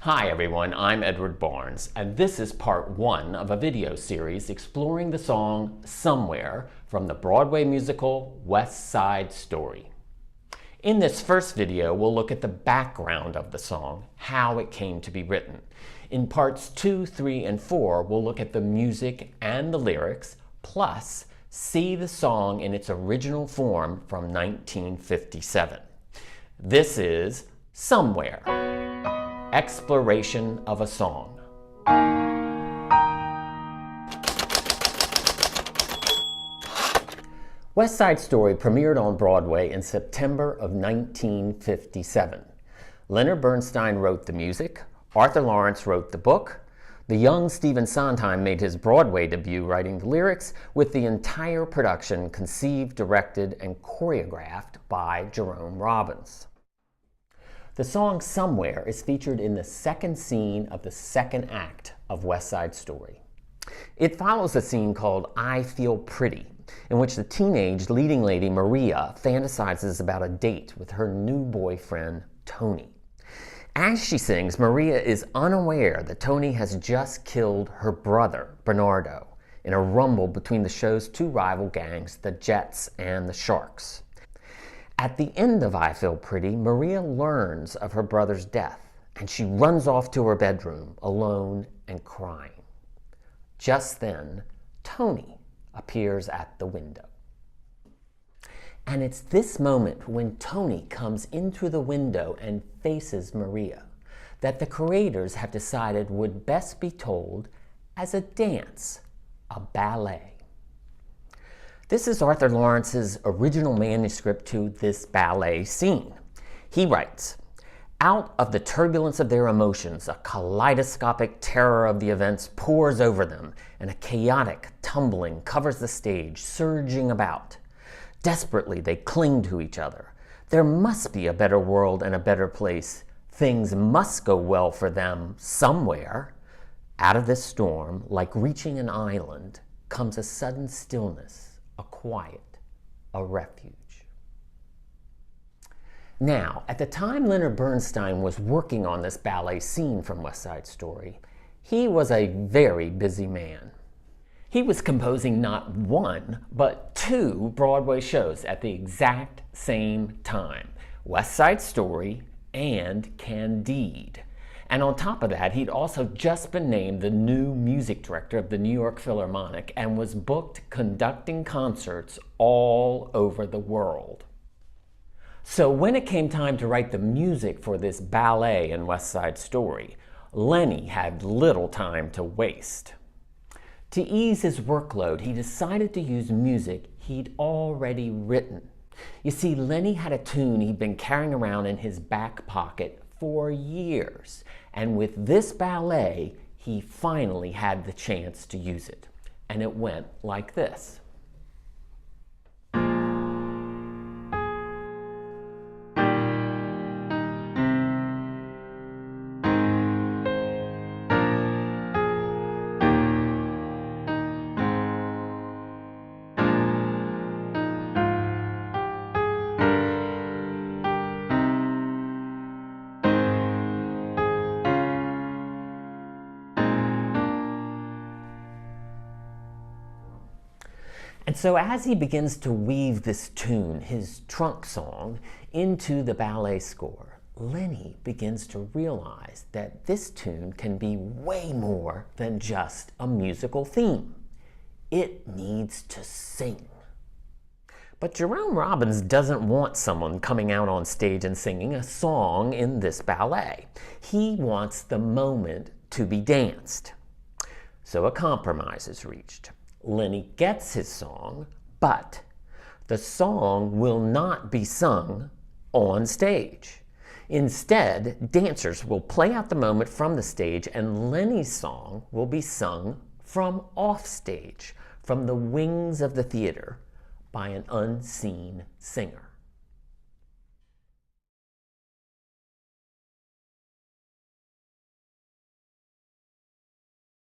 Hi everyone, I'm Edward Barnes, and this is part one of a video series exploring the song Somewhere from the Broadway musical West Side Story. In this first video, we'll look at the background of the song, how it came to be written. In parts 2, 3, and 4, we'll look at the music and the lyrics, plus see the song in its original form from 1957. This is Somewhere. Exploration of a Song. West Side Story premiered on Broadway in September of 1957. Leonard Bernstein wrote the music, Arthur Lawrence wrote the book, the young Stephen Sondheim made his Broadway debut writing the lyrics, with the entire production conceived, directed, and choreographed by Jerome Robbins. The song Somewhere is featured in the second scene of the second act of West Side Story. It follows a scene called I Feel Pretty, in which the teenage leading lady Maria fantasizes about a date with her new boyfriend, Tony. As she sings, Maria is unaware that Tony has just killed her brother, Bernardo, in a rumble between the show's two rival gangs, the Jets and the Sharks. At the end of I Feel Pretty, Maria learns of her brother's death, and she runs off to her bedroom, alone and crying. Just then, Tony appears at the window. And it's this moment when Tony comes in through the window and faces Maria that the creators have decided would best be told as a dance, a ballet. This is Arthur Lawrence's original manuscript to this ballet scene. He writes, "Out of the turbulence of their emotions, a kaleidoscopic terror of the events pours over them, and a chaotic tumbling covers the stage, surging about. Desperately, they cling to each other. There must be a better world and a better place. Things must go well for them somewhere. Out of this storm, like reaching an island, comes a sudden stillness, a quiet, a refuge." Now, at the time Leonard Bernstein was working on this ballet scene from West Side Story, he was a very busy man. He was composing not one, but two Broadway shows at the exact same time, West Side Story and Candide. And on top of that, he'd also just been named the new music director of the New York Philharmonic and was booked conducting concerts all over the world. So when it came time to write the music for this ballet in West Side Story, Lenny had little time to waste. To ease his workload, he decided to use music he'd already written. You see, Lenny had a tune he'd been carrying around in his back pocket for years, and with this ballet, he finally had the chance to use it. And it went like this. And so as he begins to weave this tune, his trunk song, into the ballet score, Lenny begins to realize that this tune can be way more than just a musical theme. It needs to sing. But Jerome Robbins doesn't want someone coming out on stage and singing a song in this ballet. He wants the moment to be danced. So a compromise is reached. Lenny gets his song, but the song will not be sung on stage. Instead, dancers will play out the moment from the stage, and Lenny's song will be sung from off stage, from the wings of the theater, by an unseen singer.